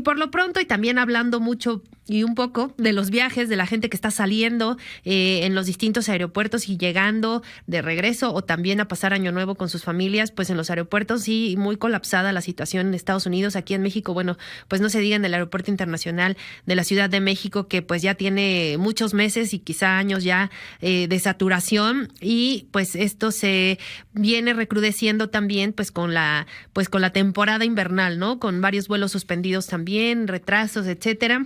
por lo pronto, y también hablando mucho y un poco de los viajes, de la gente que está saliendo en los distintos aeropuertos y llegando de regreso o también a pasar Año Nuevo con sus familias, pues en los aeropuertos sí, muy colapsada la situación en Estados Unidos. Aquí en México, bueno, pues no se diga en el Aeropuerto Internacional de la Ciudad de México, que pues ya tiene muchos meses y quizá años ya de saturación, y pues esto se viene recrudeciendo también pues con la temporada invernal, ¿no? Con varios vuelos suspendidos también, retrasos, etcétera.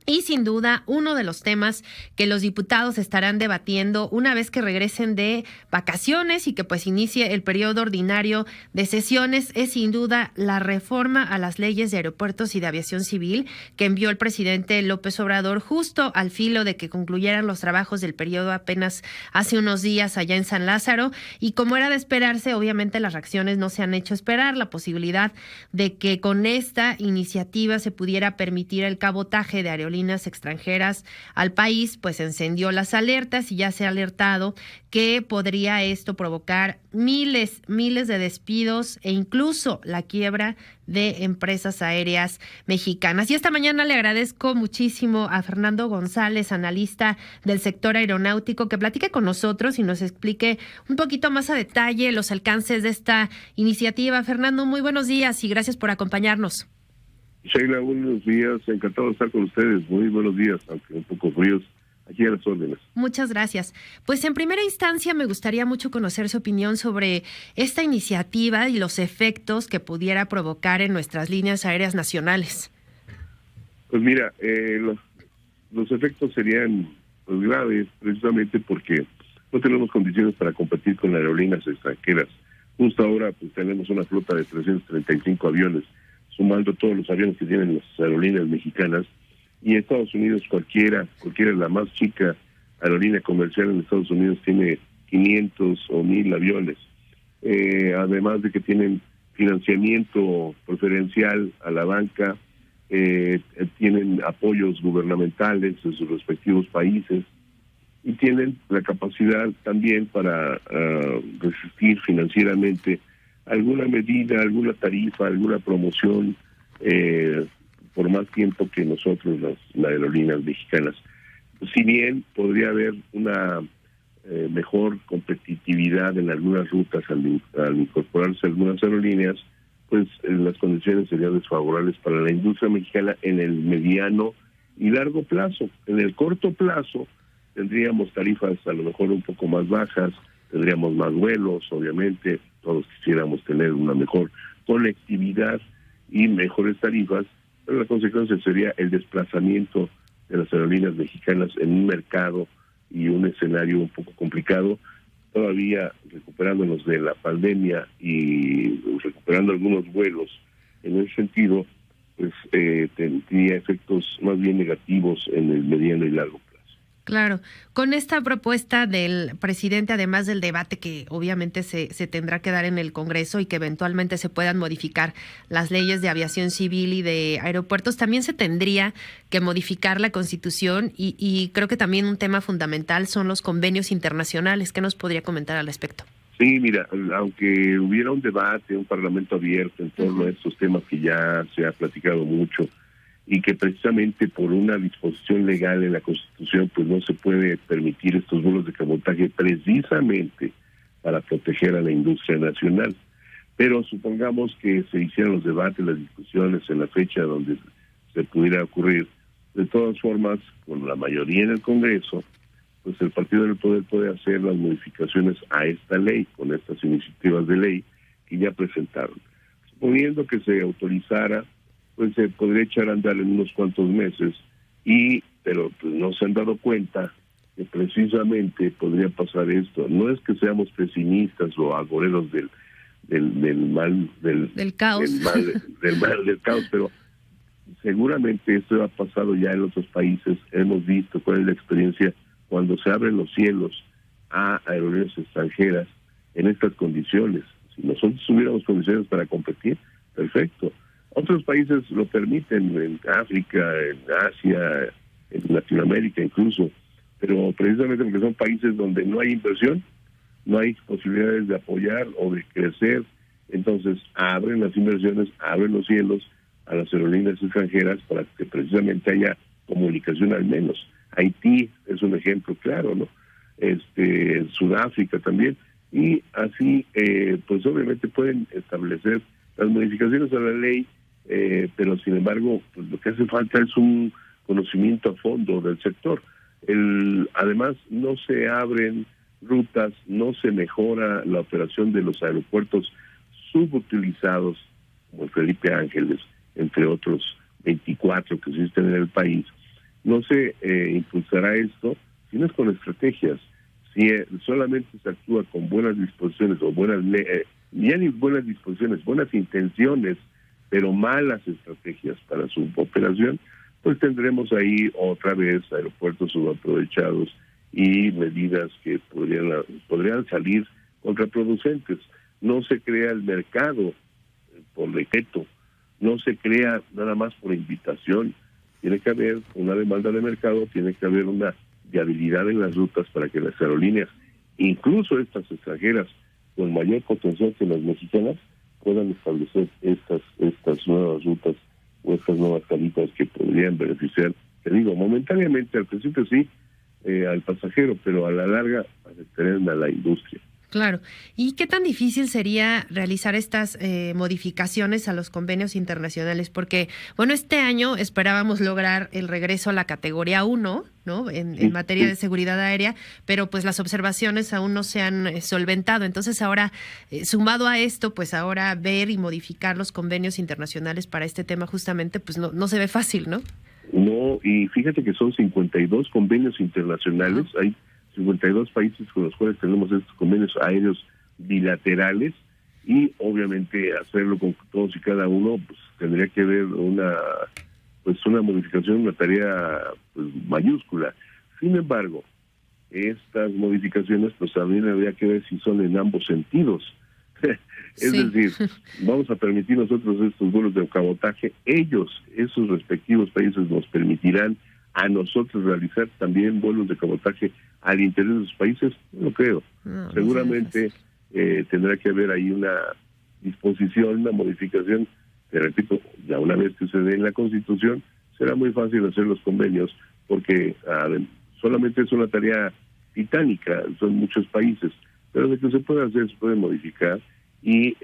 Y sin duda, uno de los temas que los diputados estarán debatiendo una vez que regresen de vacaciones y que pues inicie el periodo ordinario de sesiones es sin duda la reforma a las leyes de aeropuertos y de aviación civil que envió el presidente López Obrador justo al filo de que concluyeran los trabajos del periodo apenas hace unos días allá en San Lázaro. Y como era de esperarse, obviamente las reacciones no se han hecho esperar. La posibilidad de que con esta iniciativa se pudiera permitir el cabotaje de aerolíneas extranjeras al país, pues encendió las alertas y ya se ha alertado que podría esto provocar miles de despidos e incluso la quiebra de empresas aéreas mexicanas. Y esta mañana le agradezco muchísimo a Fernando González, analista del sector aeronáutico, que platique con nosotros y nos explique un poquito más a detalle los alcances de esta iniciativa. Fernando, muy buenos días y gracias por acompañarnos. Sheila, buenos días, encantado de estar con ustedes, muy buenos días, aunque un poco fríos, aquí a las órdenes. Muchas gracias. Pues en primera instancia me gustaría mucho conocer su opinión sobre esta iniciativa y los efectos que pudiera provocar en nuestras líneas aéreas nacionales. Pues mira, los efectos serían pues, graves, precisamente porque no tenemos condiciones para competir con aerolíneas extranjeras. Justo ahora pues tenemos una flota de 335 aviones, sumando todos los aviones que tienen las aerolíneas mexicanas, y en Estados Unidos cualquiera, la más chica aerolínea comercial en Estados Unidos tiene 500 o 1000 aviones, además de que tienen financiamiento preferencial a la banca, tienen apoyos gubernamentales en sus respectivos países, y tienen la capacidad también para resistir financieramente alguna medida, alguna tarifa, alguna promoción por más tiempo que nosotros, las aerolíneas mexicanas. Si bien podría haber una mejor competitividad en algunas rutas al incorporarse algunas aerolíneas, pues las condiciones serían desfavorables para la industria mexicana en el mediano y largo plazo. En el corto plazo tendríamos tarifas a lo mejor un poco más bajas, tendríamos más vuelos, obviamente, todos quisiéramos tener una mejor conectividad y mejores tarifas, pero la consecuencia sería el desplazamiento de las aerolíneas mexicanas en un mercado y un escenario un poco complicado, todavía recuperándonos de la pandemia y recuperando algunos vuelos. En ese sentido, pues tendría efectos más bien negativos en el mediano y largo plazo. Claro, con esta propuesta del presidente, además del debate que obviamente se tendrá que dar en el Congreso y que eventualmente se puedan modificar las leyes de aviación civil y de aeropuertos, también se tendría que modificar la Constitución y creo que también un tema fundamental son los convenios internacionales. ¿Qué nos podría comentar al respecto? Sí, mira, aunque hubiera un debate, un parlamento abierto en torno a estos temas que ya se ha platicado mucho, y que precisamente por una disposición legal en la Constitución pues no se puede permitir estos vuelos de cabotaje precisamente para proteger a la industria nacional. Pero supongamos que se hicieran los debates, las discusiones en la fecha donde se pudiera ocurrir. De todas formas, con la mayoría en el Congreso, pues el Partido del Poder puede hacer las modificaciones a esta ley, con estas iniciativas de ley que ya presentaron. Suponiendo que se autorizara, pues se podría echar a andar en unos cuantos meses, pero pues no se han dado cuenta que precisamente podría pasar esto. No es que seamos pesimistas o agoreros del mal, del caos, del caos, pero seguramente esto ha pasado ya en otros países. Hemos visto cuál es la experiencia cuando se abren los cielos a aerolíneas extranjeras en estas condiciones. Si nosotros tuviéramos condiciones para competir, perfecto. Otros países lo permiten, en África, en Asia, en Latinoamérica incluso, pero precisamente porque son países donde no hay inversión, no hay posibilidades de apoyar o de crecer, entonces abren las inversiones, abren los cielos a las aerolíneas extranjeras para que precisamente haya comunicación al menos. Haití es un ejemplo claro, ¿no? Sudáfrica también, y así pues obviamente pueden establecer las modificaciones a la ley, pero sin embargo pues lo que hace falta es un conocimiento a fondo del sector. Además no se abren rutas, no se mejora la operación de los aeropuertos subutilizados como el Felipe Ángeles, entre otros 24 que existen en el país. No se impulsará esto si no es con estrategias. Si solamente se actúa con buenas disposiciones o buenas intenciones, pero malas estrategias para su operación, pues tendremos ahí otra vez aeropuertos subaprovechados y medidas que podrían salir contraproducentes. No se crea el mercado por decreto, no se crea nada más por invitación. Tiene que haber una demanda de mercado, tiene que haber una viabilidad en las rutas para que las aerolíneas, incluso estas extranjeras con mayor potencial que las mexicanas, puedan establecer estas nuevas rutas o estas nuevas tarifas que podrían beneficiar, te digo, momentáneamente, al principio sí, al pasajero, pero a la larga afectarían a la industria. Claro. ¿Y qué tan difícil sería realizar estas modificaciones a los convenios internacionales? Porque, bueno, este año esperábamos lograr el regreso a la categoría 1, ¿no? En materia de seguridad aérea, pero pues las observaciones aún no se han solventado. Entonces ahora, sumado a esto, pues ahora ver y modificar los convenios internacionales para este tema justamente, pues no se ve fácil, ¿no? No, y fíjate que son 52 convenios internacionales, hay 52 países con los cuales tenemos estos convenios aéreos bilaterales, y obviamente hacerlo con todos y cada uno pues tendría que haber una modificación, una tarea pues mayúscula. Sin embargo, estas modificaciones pues también habría que ver si son en ambos sentidos. Es decir, vamos a permitir nosotros estos vuelos de cabotaje, esos respectivos países nos permitirán a nosotros realizar también vuelos de cabotaje al interior de sus países. No lo creo. Seguramente tendrá que haber ahí una disposición, una modificación. Te repito, ya una vez que se dé en la Constitución, será muy fácil hacer los convenios, porque solamente es una tarea titánica, son muchos países, pero de que se puede hacer, se puede modificar, y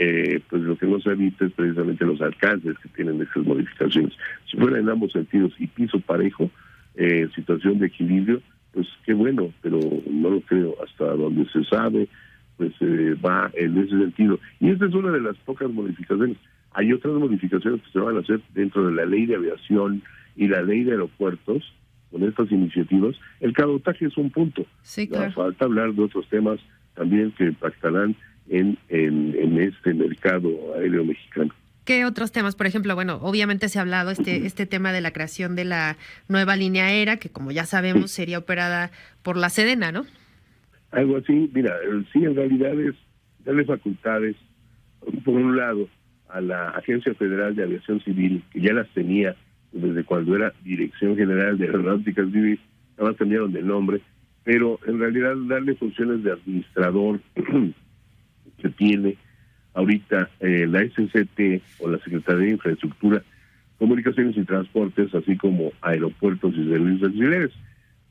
pues lo que no se evita es precisamente los alcances que tienen esas modificaciones. Si fuera en ambos sentidos y piso parejo, situación de equilibrio, pues qué bueno, pero no lo creo. Hasta donde se sabe, pues va en ese sentido. Y esta es una de las pocas modificaciones. Hay otras modificaciones que se van a hacer dentro de la ley de aviación y la ley de aeropuertos, con estas iniciativas. El cabotaje es un punto. Sí, claro. Falta hablar de otros temas también que impactarán en este mercado aéreo mexicano. ¿Qué otros temas? Por ejemplo, bueno, obviamente se ha hablado este tema de la creación de la nueva línea aérea, que como ya sabemos sería operada por la Sedena, ¿no? Algo así, mira, sí, en realidad es darle facultades, por un lado, a la Agencia Federal de Aviación Civil, que ya las tenía desde cuando era Dirección General de Aeronáutica Civil, nada más cambiaron de nombre, pero en realidad darle funciones de administrador que tiene ahorita la SCT o la Secretaría de Infraestructura, Comunicaciones y Transportes, así como Aeropuertos y Servicios Auxiliares.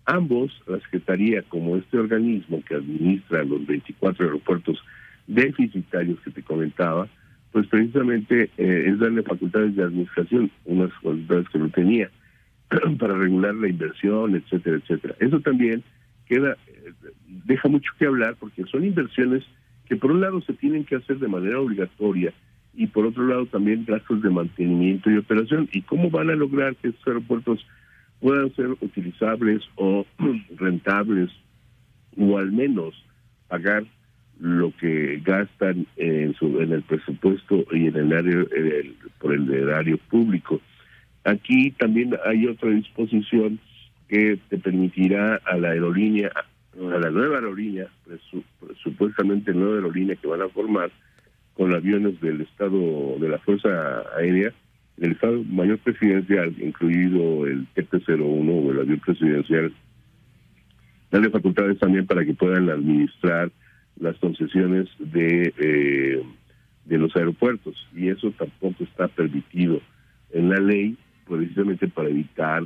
Ambos, la Secretaría como este organismo que administra los 24 aeropuertos deficitarios que te comentaba, pues precisamente es darle facultades de administración, unas facultades que no tenía, para regular la inversión, etcétera, etcétera. Eso también deja mucho que hablar, porque son inversiones que por un lado se tienen que hacer de manera obligatoria y por otro lado también gastos de mantenimiento y operación. ¿Y cómo van a lograr que estos aeropuertos puedan ser utilizables o rentables, o al menos pagar lo que gastan en el presupuesto y en el área por el erario público? Aquí también hay otra disposición que te permitirá a la aerolínea, a la nueva aerolínea, supuestamente nueva aerolínea que van a formar con aviones del Estado, de la Fuerza Aérea, del Estado Mayor Presidencial, incluido el TP-01 o el avión presidencial, darle facultades también para que puedan administrar las concesiones de los aeropuertos, y eso tampoco está permitido en la ley precisamente para evitar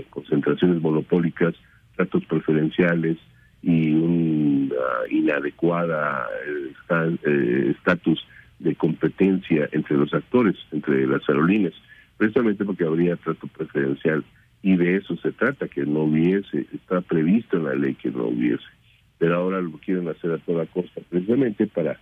concentraciones monopólicas, tratos preferenciales y una inadecuada estatus de competencia entre los actores, entre las aerolíneas, precisamente porque habría trato preferencial, y de eso se trata, que no hubiese, está previsto en la ley que no hubiese, pero ahora lo quieren hacer a toda costa, precisamente para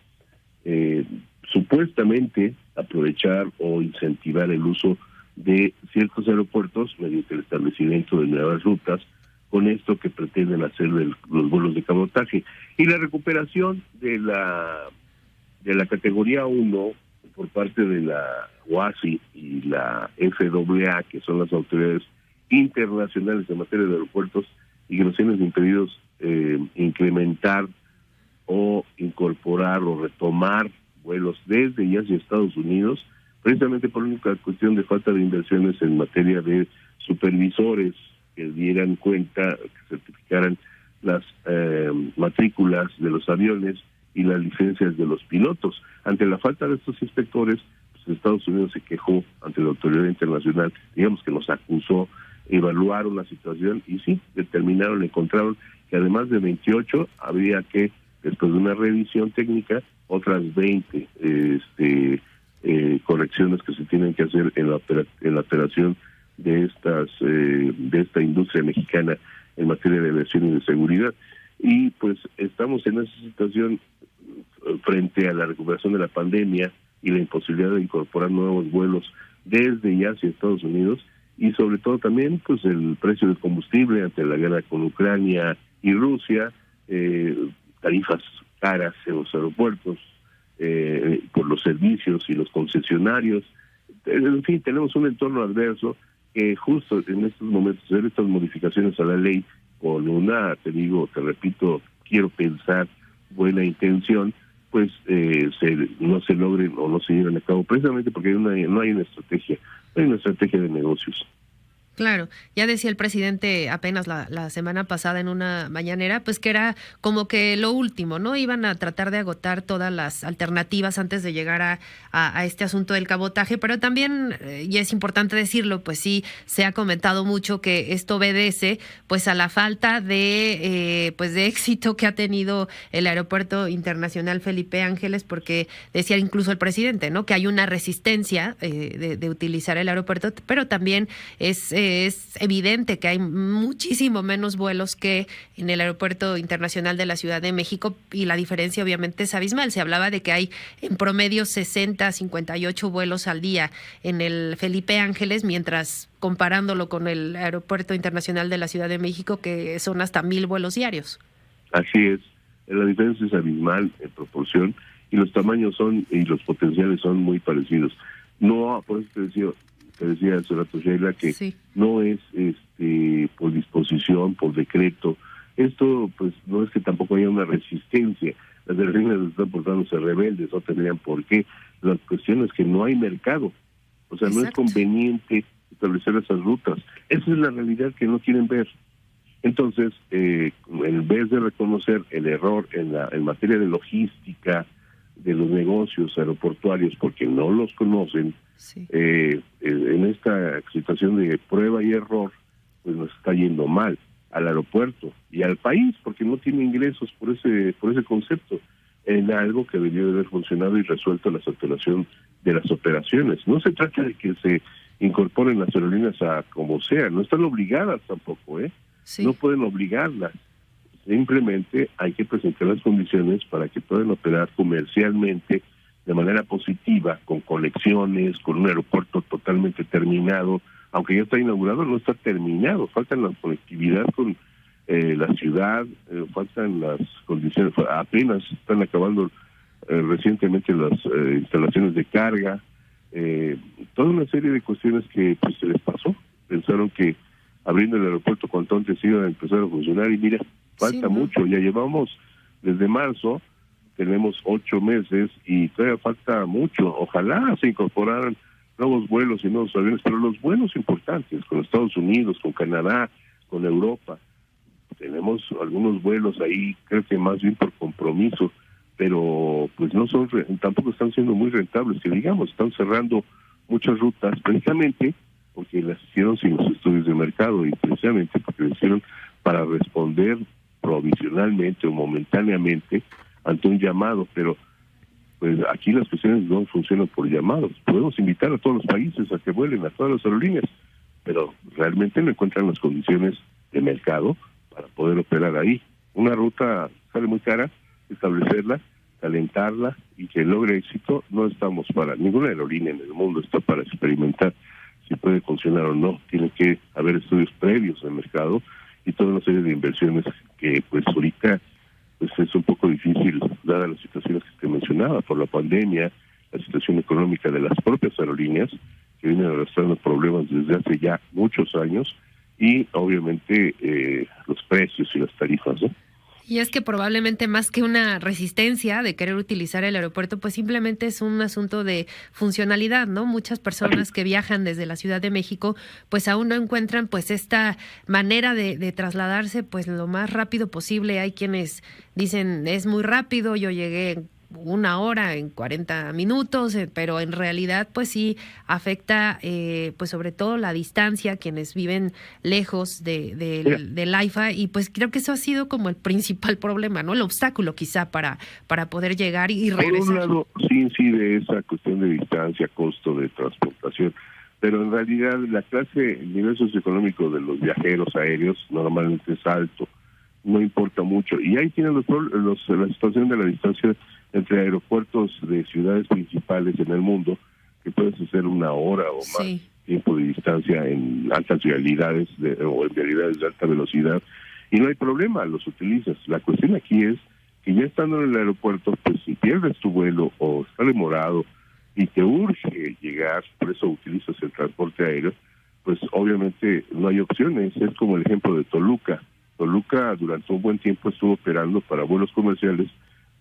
supuestamente aprovechar o incentivar el uso de ciertos aeropuertos mediante el establecimiento de nuevas rutas, con esto que pretenden hacer de los vuelos de cabotaje. Y la recuperación de la categoría 1 por parte de la OASI y la FAA, que son las autoridades internacionales en materia de aeropuertos, y que nos tienen impedidos incrementar o incorporar o retomar vuelos desde y hacia Estados Unidos, precisamente por una cuestión de falta de inversiones en materia de supervisores que dieran cuenta, que certificaran las matrículas de los aviones y las licencias de los pilotos. Ante la falta de estos inspectores, pues Estados Unidos se quejó ante la autoridad internacional, digamos que nos acusó, evaluaron la situación y sí, encontraron que además de 28, habría que, después de una revisión técnica, otras 20 correcciones que se tienen que hacer en la operación de esta industria mexicana en materia de aviación y de seguridad. Y pues estamos en esa situación frente a la recuperación de la pandemia y la imposibilidad de incorporar nuevos vuelos desde y hacia Estados Unidos, y sobre todo también pues el precio del combustible ante la guerra con Ucrania y Rusia, tarifas caras en los aeropuertos, por los servicios y los concesionarios. En fin, tenemos un entorno adverso que justo en estos momentos hacer estas modificaciones a la ley con una, te repito, quiero pensar, buena intención, pues no se logren o no se lleven a cabo, precisamente porque no hay una estrategia, no hay una estrategia de negocios. Claro, ya decía el presidente apenas la semana pasada en una mañanera, pues que era como que lo último, ¿no? Iban a tratar de agotar todas las alternativas antes de llegar a este asunto del cabotaje, pero también, y es importante decirlo, pues sí, se ha comentado mucho que esto obedece pues a la falta de éxito que ha tenido el Aeropuerto Internacional Felipe Ángeles, porque decía incluso el presidente, ¿no? Que hay una resistencia de utilizar el aeropuerto, pero también es evidente que hay muchísimo menos vuelos que en el Aeropuerto Internacional de la Ciudad de México, y la diferencia obviamente es abismal. Se hablaba de que hay en promedio 60, 58 vuelos al día en el Felipe Ángeles, mientras comparándolo con el Aeropuerto Internacional de la Ciudad de México, que son hasta 1,000 vuelos diarios. Así es, la diferencia es abismal en proporción, y los tamaños y los potenciales son muy parecidos. No, por eso te decía hace rato, Sheila, que sí, no es por disposición, por decreto. Esto pues no es que tampoco haya una resistencia. Las aerolíneas están portándose rebeldes, no tendrían por qué. La cuestión es que no hay mercado. O sea, exacto, no es conveniente establecer esas rutas. Esa es la realidad que no quieren ver. Entonces, en vez de reconocer el error en materia de logística de los negocios aeroportuarios, porque no los conocen, sí, en esta situación de prueba y error, pues nos está yendo mal al aeropuerto y al país, porque no tiene ingresos por ese concepto, en algo que debió de haber funcionado y resuelto la saturación de las operaciones. No se trata de que se incorporen las aerolíneas a como sea, no están obligadas tampoco, sí, no pueden obligarlas. Simplemente hay que presentar las condiciones para que puedan operar comercialmente de manera positiva, con conexiones, con un aeropuerto totalmente terminado, aunque ya está inaugurado, no está terminado, faltan la conectividad con la ciudad, faltan las condiciones, apenas están acabando recientemente las instalaciones de carga, toda una serie de cuestiones que pues se les pasó. Pensaron que abriendo el aeropuerto cuanto antes iba a empezar a funcionar, y mira, falta sí, mucho. Ya llevamos desde marzo, tenemos 8 meses y todavía falta mucho. Ojalá se incorporaran nuevos vuelos y nuevos aviones, pero los vuelos importantes con Estados Unidos, con Canadá, con Europa. Tenemos algunos vuelos ahí, creo que más bien por compromiso, pero pues no son, tampoco están siendo muy rentables, que digamos, están cerrando muchas rutas precisamente porque las hicieron sin los estudios de mercado y precisamente porque las hicieron para responder provisionalmente o momentáneamente ante un llamado, pero pues aquí las cuestiones no funcionan por llamados. Podemos invitar a todos los países a que vuelen, a todas las aerolíneas, pero realmente no encuentran las condiciones de mercado para poder operar ahí. Una ruta sale muy cara, establecerla, calentarla y que logre éxito. No estamos para, ninguna aerolínea en el mundo está para experimentar si puede funcionar o no. Tiene que haber estudios previos del mercado y toda una serie de inversiones que pues ahorita pues es un poco difícil, dadas las situaciones que te mencionaba, por la pandemia, la situación económica de las propias aerolíneas, que vienen arrastrando problemas desde hace ya muchos años, y obviamente los precios y las tarifas, ¿no? Y es que probablemente más que una resistencia de querer utilizar el aeropuerto, pues simplemente es un asunto de funcionalidad, ¿no? Muchas personas que viajan desde la Ciudad de México, pues aún no encuentran pues esta manera de trasladarse pues lo más rápido posible. Hay quienes dicen es muy rápido, yo llegué en 1 hora, en 40 minutos, pero en realidad pues sí afecta pues sobre todo la distancia, quienes viven lejos del AIFA, y pues creo que eso ha sido como el principal problema, ¿no? El obstáculo quizá para poder llegar y regresar. Por un lado, sí incide esa cuestión de distancia, costo de transportación, pero en realidad la clase, el nivel socioeconómico de los viajeros aéreos normalmente es alto, no importa mucho, y ahí tienen la situación de la distancia entre aeropuertos de ciudades principales en el mundo, que puedes hacer 1 hora o más tiempo de distancia en altas vialidades o en vialidades de alta velocidad, y no hay problema, los utilizas. La cuestión aquí es que ya estando en el aeropuerto, pues si pierdes tu vuelo o está demorado y te urge llegar, por eso utilizas el transporte aéreo, pues obviamente no hay opciones. Es como el ejemplo de Toluca. Toluca durante un buen tiempo estuvo operando para vuelos comerciales,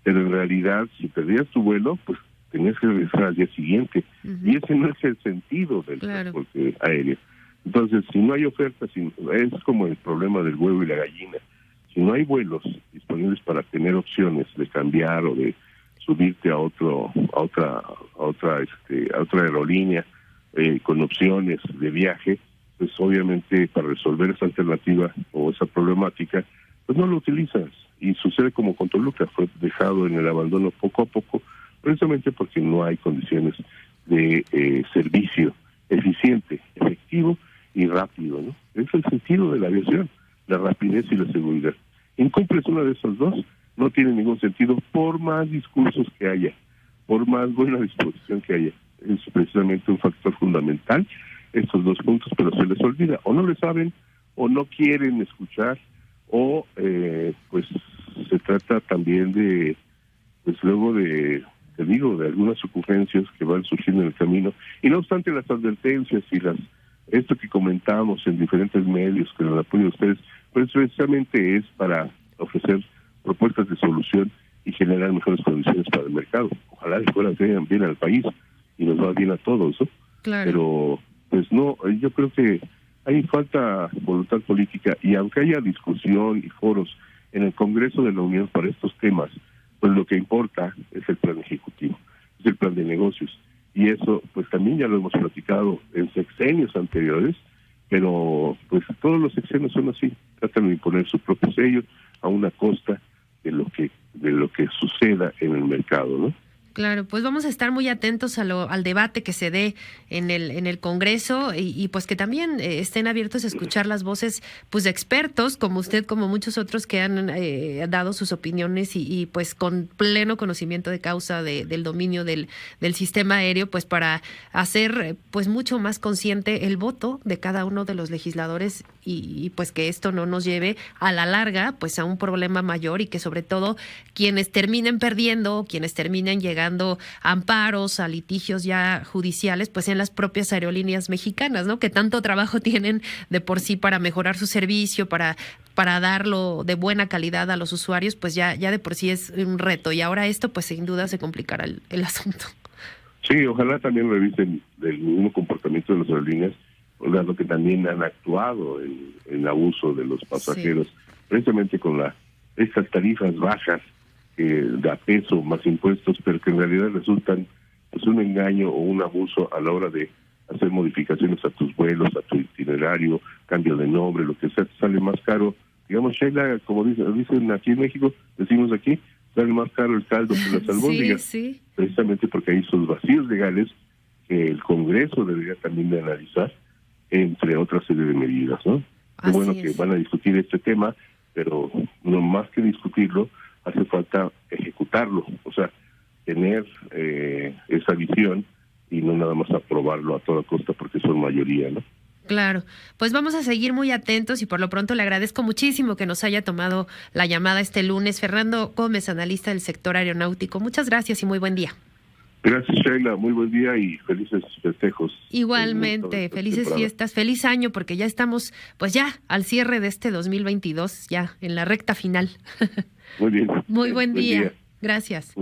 pero en realidad si perdías tu vuelo, pues tenías que regresar al día siguiente. Y ese no es el sentido del transporte aéreo. Entonces, si no hay oferta, es como el problema del huevo y la gallina. Si no hay vuelos disponibles para tener opciones de cambiar o de subirte a otra aerolínea con opciones de viaje, pues obviamente para resolver esa alternativa o esa problemática, pues no lo utilizas. Y sucede como con Toluca, fue dejado en el abandono poco a poco, precisamente porque no hay condiciones de servicio eficiente, efectivo y rápido, ¿no? Es el sentido de la aviación, la rapidez y la seguridad. Incumples una de esas dos, no tiene ningún sentido, por más discursos que haya, por más buena disposición que haya. Es precisamente un factor fundamental, estos 2 puntos, pero se les olvida, o no le saben, o no quieren escuchar, o pues se trata también de, pues luego de, te digo, de algunas ocurrencias que van surgiendo en el camino, y no obstante las advertencias y esto que comentamos en diferentes medios con el apoyo de ustedes, pues precisamente es para ofrecer propuestas de solución y generar mejores condiciones para el mercado. Ojalá que fueran bien al país y nos va bien a todos, ¿no? Claro. Pero pues no, yo creo que hay falta voluntad política, y aunque haya discusión y foros en el Congreso de la Unión para estos temas, pues lo que importa es el plan ejecutivo, es el plan de negocios, y eso pues también ya lo hemos platicado en sexenios anteriores, pero pues todos los sexenios son así, tratan de imponer su propio sello a una costa de lo que suceda en el mercado, ¿no? Claro, pues vamos a estar muy atentos al debate que se dé en el Congreso, y pues que también estén abiertos a escuchar las voces pues de expertos como usted, como muchos otros que han dado sus opiniones y pues con pleno conocimiento de causa del dominio del sistema aéreo, pues para hacer pues mucho más consciente el voto de cada uno de los legisladores y pues que esto no nos lleve a la larga pues a un problema mayor, y que sobre todo quienes terminen perdiendo, quienes terminen llegando a amparos, a litigios ya judiciales, pues en las propias aerolíneas mexicanas, ¿no? Que tanto trabajo tienen de por sí para mejorar su servicio, para darlo de buena calidad a los usuarios, pues ya de por sí es un reto, y ahora esto pues sin duda se complicará el asunto. Sí, ojalá también revisen el mismo comportamiento de las aerolíneas, dado que también han actuado en abuso de los pasajeros, precisamente con estas tarifas bajas que da peso más impuestos, pero que en realidad resultan pues un engaño o un abuso a la hora de hacer modificaciones a tus vuelos, a tu itinerario, cambio de nombre, lo que sea, te sale más caro. Digamos, Sheila, como dicen aquí en México, decimos aquí, sale más caro el caldo que las albóndigas. Sí. Precisamente porque hay esos vacíos legales que el Congreso debería también de analizar, entre otras serie de medidas, ¿no? Qué bueno que van a discutir este tema, pero no más que discutirlo, hace falta ejecutarlo, o sea, tener esa visión y no nada más aprobarlo a toda costa porque son mayoría, ¿no? Claro, pues vamos a seguir muy atentos y por lo pronto le agradezco muchísimo que nos haya tomado la llamada este lunes. Fernando Gómez, analista del sector aeronáutico. Muchas gracias y muy buen día. Gracias, Sheila. Muy buen día y felices festejos. Igualmente, felices fiestas, feliz año, porque ya estamos, pues ya, al cierre de este 2022, ya en la recta final. Muy bien. Muy buen día. Gracias.